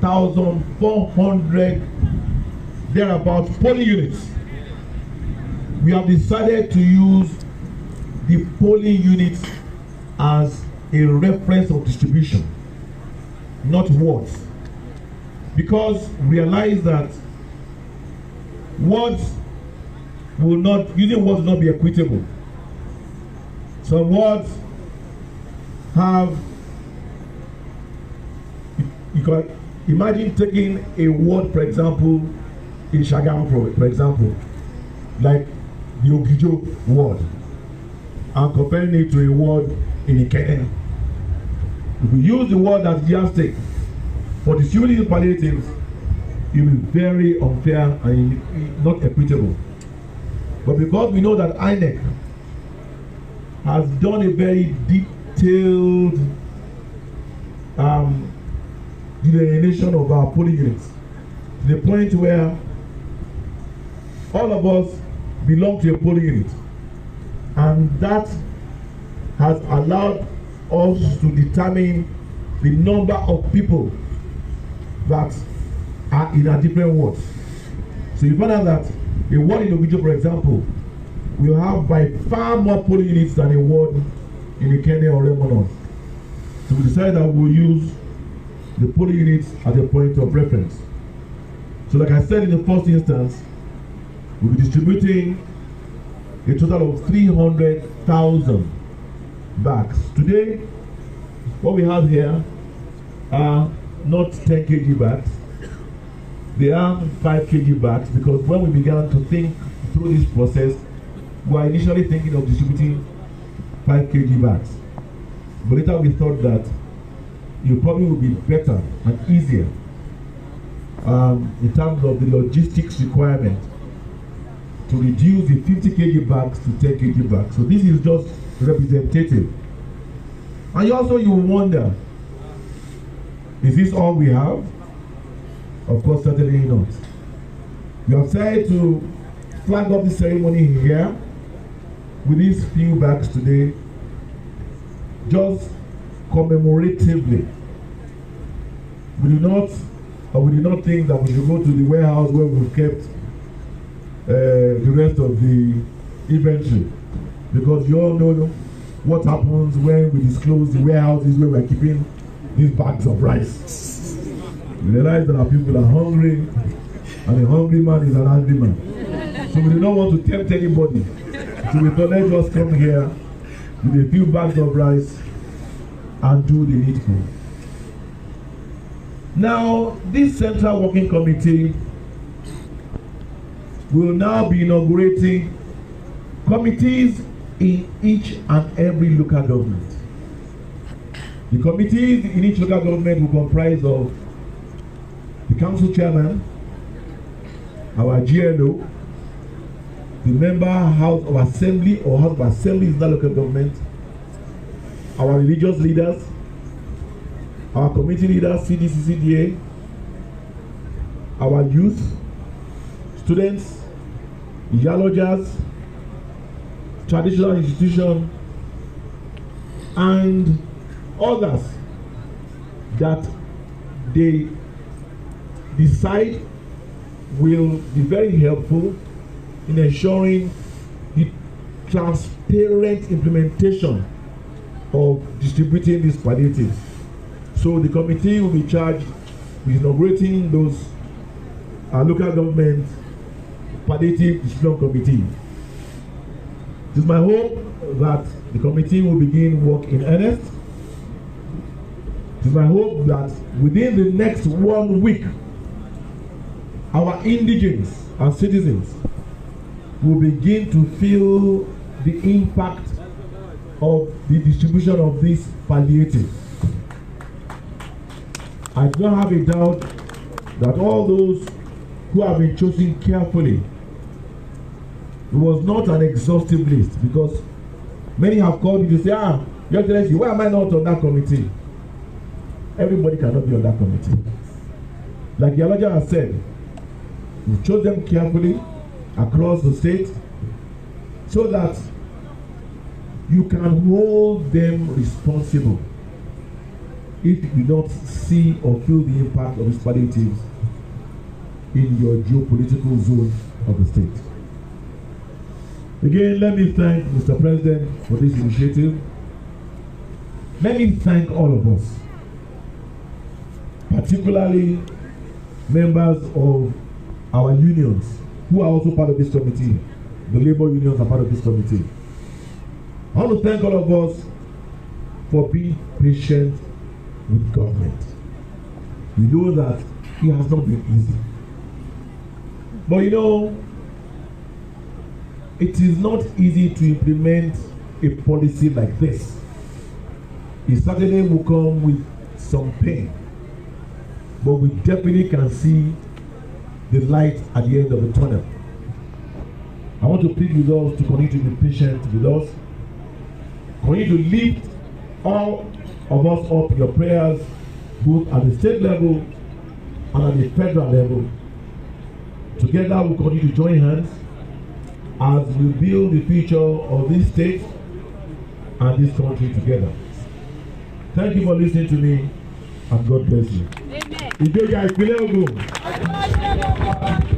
1,400 thereabouts polling units. We have decided to use the polling units as a reference of distribution, not wards, because realize that wards will not, using wards will not be equitable. Some wards have, you can imagine taking a ward, for example, in Shagamu, for example, like the Ogijo ward, and comparing it to a ward in Ikene. If we use the word as yardstick for distributing palliatives, it will be very unfair and not equitable. But because we know that INEC has done a very detailed delineation of our polling units, to the point where all of us belong to a polling unit, and that has allowed us to determine the number of people that are in our different wards. So you find out that a ward in Ogijo, for example, will have by far more polling units than a ward in Ikene or Remo. So we decided that we'll use the polling units as a point of reference. So like I said in the first instance, we'll be distributing a total of 300,000 bags. Today, what we have here are not 10 kg bags. They are 5 kg bags, because when we began to think through this process, we were initially thinking of distributing 5 kg bags. But later we thought that it probably would be better and easier in terms of the logistics requirement to reduce the 50 kg bags to 10 kg bags. So this is just representative. And you wonder, is this all we have? Of course, certainly not. We have decided to flag up the ceremony here with these few bags today, just commemoratively. We did not think that we should go to the warehouse where we've kept the rest of the inventory, because you all know what happens when we disclose the warehouses where we're keeping these bags of rice. We realize that our people are hungry, and a hungry man is an angry man. So we do not want to tempt anybody. So we thought, let's just come here with a few bags of rice and do the needful. Now, this Central Working Committee will now be inaugurating committees in each and every local government. The committees in each local government will comprise of the council chairman, our GLO, the member house of assembly or house of assembly in that local government, our religious leaders, our community leaders, CDC, CDA, our youth, students, geologists, traditional institution, and others that they decide will be very helpful in ensuring the transparent implementation of distributing these palliatives. So the committee will be charged with inaugurating those local government palliative distribution committee. It is my hope that the committee will begin work in earnest. It is my hope that within the next 1 week, our indigents and citizens will begin to feel the impact of the distribution of these palliatives. I do not have a doubt that all those who have been chosen carefully, it was not an exhaustive list, because many have called me to say, Your Excellency, why am I not on that committee? Everybody cannot be on that committee. Like the Aloja has said, we chose them carefully across the state so that you can hold them responsible. if you do not see or feel the impact of these palliatives in your geopolitical zone of the state. Again, let me thank Mr. President for this initiative. Let me thank all of us, particularly members of our unions who are also part of this committee. The labor unions are part of this committee. I want to thank all of us for being patient with government. We know that it has not been easy. But you know, it is not easy to implement a policy like this. It certainly will come with some pain, but we definitely can see the light at the end of the tunnel. I want to plead with us to continue to be patient with us. Continue to lift all of us up in your prayers, both at the state level and at the federal level. Together we continue to join hands as we build the future of this state and this country together. Thank you for listening to me, and God bless you. Amen.